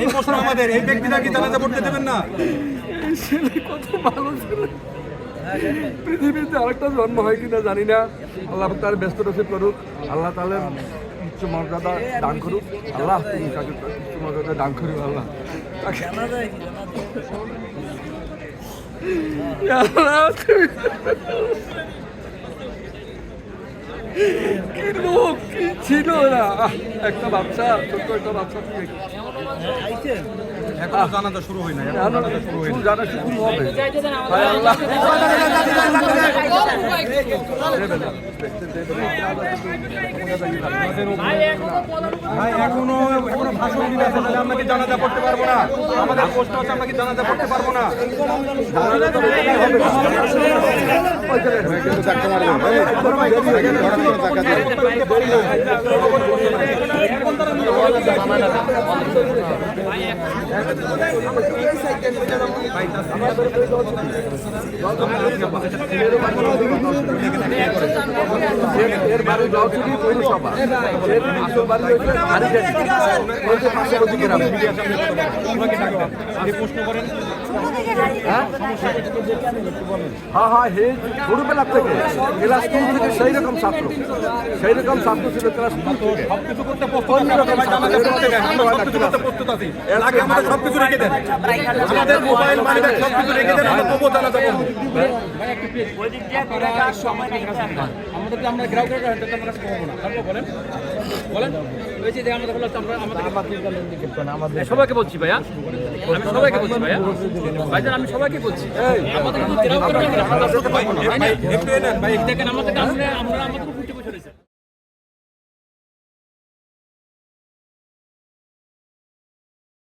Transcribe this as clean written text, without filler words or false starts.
এই প্রশ্ন আমাদের, এই ব্যক্তিরা কি জানাজা পড়তে দেবেন না? এই ছেলে কত ভালো ছেলে, পৃথিবীতে আরেকটা জন্ম হয় কিনা জানি না। আল্লাহ তার ব্যস্ত নসিব করুক, আল্লাহ তাহলে উচ্চ মর্যাদা দান করুক। আল্লাহ তুমি তাকে উচ্চ মর্যাদা দান করুক। আল্লাহ কি লোক, কি ছিল না, একটা বাচ্চা, ছোট্ট একটা বাচ্চা। এখনো জানাজা শুরু হয় না, এখনো জানাজা শুরু হয় না। জানা শুরু হবে। ভাই আল্লাহ ভাই এখনো ভাষণ দিতে আছে, তাহলে আমরা কি জানাজা পড়তে পারবো না? আমাদের প্রশ্ন আছে, আমরা কি জানাজা পড়তে পারবো না? এর বাড়ি জলছড়ি পৌরসভা, এর আসল বাড়ি হচ্ছে হারিজানি, পার্শ্ববর্তী গ্রামে। প্রশ্ন করেন। হ্যাঁ হ্যাঁ, হে ছোটবেলা থেকে ক্লাস 2 থেকে সেই রকম ছাত্র, সেই রকম ছাত্র ছিল ক্লাস 2 থেকে। সবকিছু করতে প্রস্তুত আছি, ভাই জানাজা পড়তে দেন, আমরা সবকিছু করতে প্রস্তুত আছি। এর আগে আমাদের সবকিছু রেখে দেন, আমাদের মোবাইল মানি ব্যাগ সবকিছু রেখে দেন, আমরা তবুও জানাজা পড়বো। আমাদের যে আমরা গ্রাহকের কাছে আমরা করবো না, তারপর বলেন বলেন ওই যে আমাদের হলো আমাদের সবাইকে বলছি ভাইয়া, আমি সবাইকে বলছি ভাইয়া, ভাইজান আমি সবাইকে বলছি আমাদের কিন্তু ভাই একটু এলেন ভাই, দেখেন আমাদের আমরা আমাদের উপর বসে রয়েছে।